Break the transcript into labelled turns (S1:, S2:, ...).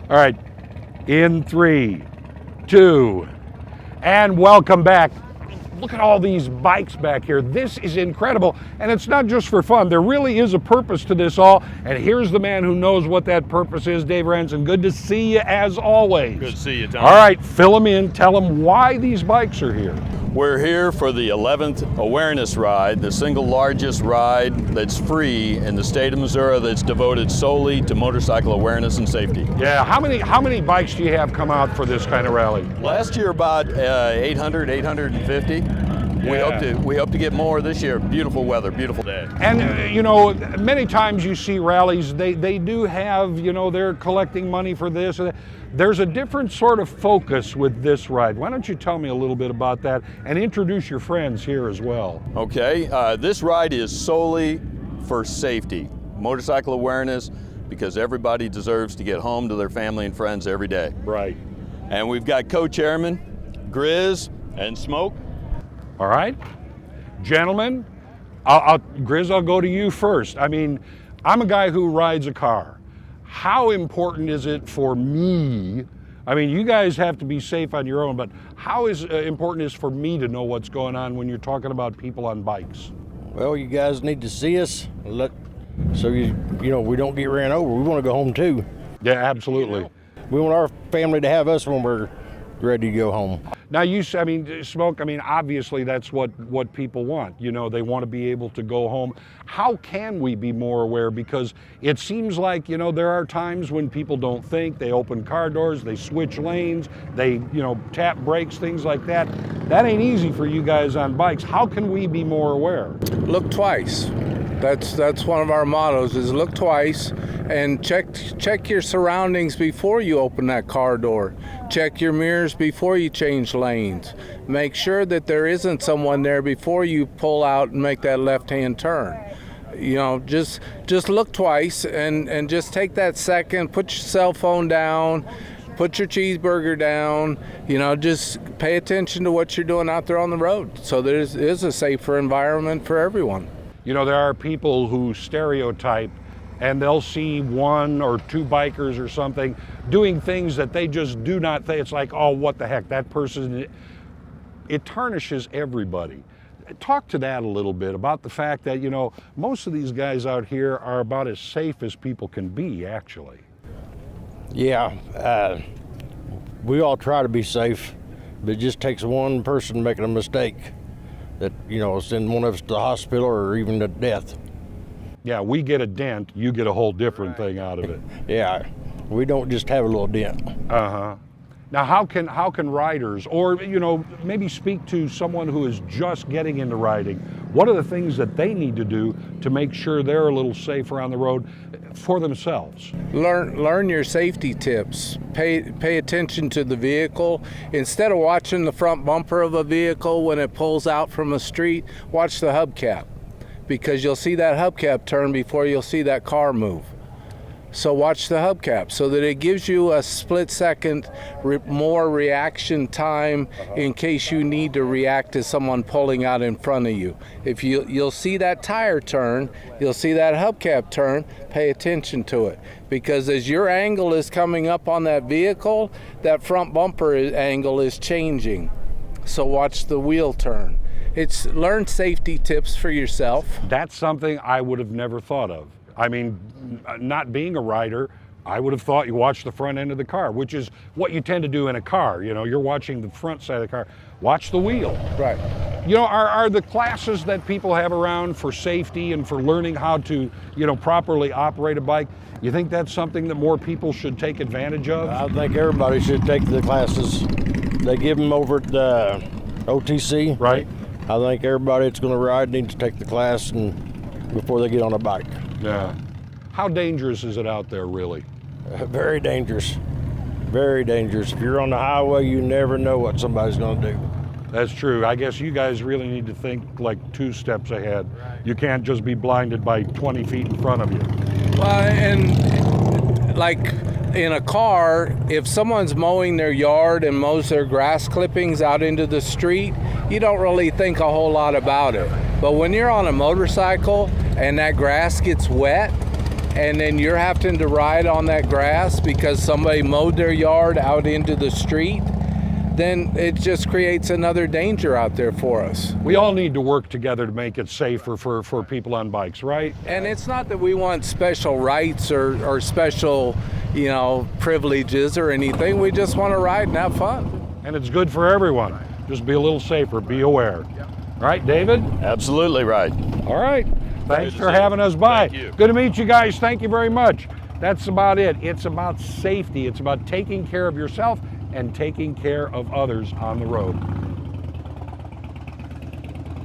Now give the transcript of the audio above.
S1: All right, in 3, 2, and welcome back. Look at all these bikes back here. This is incredible, and it's not just for fun. There really is a purpose to this all, and here's the man who knows what that purpose is, Dave Ranson. Good to see you as always.
S2: Good to see you, Tom.
S1: All right, fill them in. Tell them why these bikes are here.
S2: We're here for the 11th Awareness Ride, the single largest ride that's free in the state of Missouri that's devoted solely to motorcycle awareness and safety.
S1: Yeah, how many bikes do you have come out for this kind of rally?
S2: Last year about 800, 850.
S1: Yeah.
S2: We hope to get more this year. Beautiful weather, beautiful day.
S1: And you know, many times you see rallies, they do have, you know, they're collecting money for this or that. There's a different sort of focus with this ride. Why don't you tell me a little bit about that and introduce your friends here as well?
S2: Okay, this ride is solely for safety, motorcycle awareness, because everybody deserves to get home to their family and friends every day.
S1: Right.
S2: And we've got co-chairman Grizz and Smoke.
S1: All right, gentlemen, Grizz, I'll go to you first. I mean, I'm a guy who rides a car. How important is it for me? I mean, you guys have to be safe on your own, but how important is it for me to know what's going on when you're talking about people on bikes?
S3: Well, you guys need to see us, so you know we don't get ran over. We want to go home too.
S1: Yeah, absolutely.
S3: We want our family to have us when we're ready to go home.
S1: Now, Smoke, obviously that's what people want. You know, they want to be able to go home. How can we be more aware? Because it seems like, you know, there are times when people don't think, they open car doors, they switch lanes, they, you know, tap brakes, things like that. That ain't easy for you guys on bikes. How can we be more aware?
S4: Look twice. That's one of our mottos, is look twice and check your surroundings before you open that car door. Check your mirrors before you change lanes. Make sure that there isn't someone there before you pull out and make that left-hand turn. You know, just look twice and just take that second, put your cell phone down, put your cheeseburger down, you know, just pay attention to what you're doing out there on the road so there is a safer environment for everyone.
S1: You know, there are people who stereotype and they'll see one or two bikers or something doing things that they just do not think. It's like, oh, what the heck, that person, it tarnishes everybody. Talk to that a little bit about the fact that, you know, most of these guys out here are about as safe as people can be, actually.
S3: Yeah, we all try to be safe, but it just takes one person making a mistake that, you know, send one of us to the hospital or even to death.
S1: Yeah, we get a dent, you get a whole different thing out of it.
S3: Yeah, we don't just have a little dent.
S1: Uh-huh. Now, how can riders, or, you know, maybe speak to someone who is just getting into riding, what are the things that they need to do to make sure they're a little safer on the road for themselves?
S4: Learn your safety tips. Pay attention to the vehicle. Instead of watching the front bumper of a vehicle when it pulls out from a street, watch the hubcap, because you'll see that hubcap turn before you'll see that car move. So watch the hubcap so that it gives you a split second more reaction time in case you need to react to someone pulling out in front of you. If you'll see that tire turn, you'll see that hubcap turn, pay attention to it. Because as your angle is coming up on that vehicle, that front bumper angle is changing. So watch the wheel turn. It's learn safety tips for yourself.
S1: That's something I would have never thought of. I mean, not being a rider, I would have thought you watch the front end of the car, which is what you tend to do in a car. You know, you're watching the front side of the car. Watch the wheel.
S4: Right.
S1: You know, are the classes that people have around for safety and for learning how to, you know, properly operate a bike, you think that's something that more people should take advantage of?
S3: I think everybody should take the classes. They give them over at the OTC.
S1: Right.
S3: I think everybody that's going to ride needs to take the class before they get on a bike.
S1: Yeah. How dangerous is it out there, really?
S3: Very dangerous. Very dangerous. If you're on the highway, you never know what somebody's going to do.
S1: That's true. I guess you guys really need to think like 2 steps ahead. You can't just be blinded by 20 feet in front of you.
S4: Well, and like in a car, if someone's mowing their yard and mows their grass clippings out into the street, you don't really think a whole lot about it. But when you're on a motorcycle and that grass gets wet, and then you're having to ride on that grass because somebody mowed their yard out into the street, then it just creates another danger out there for us.
S1: We all need to work together to make it safer for people on bikes, right?
S4: And it's not that we want special rights or special, privileges or anything. We just want to ride and have fun.
S1: And it's good for everyone. Just be a little safer, be aware. All right, David?
S2: Absolutely right.
S1: All right. Thanks
S2: to
S1: for
S2: see you.
S1: having us by.
S2: Thank you.
S1: Good to meet you guys. Thank you very much. That's about it. It's about safety. It's about taking care of yourself and taking care of others on the road.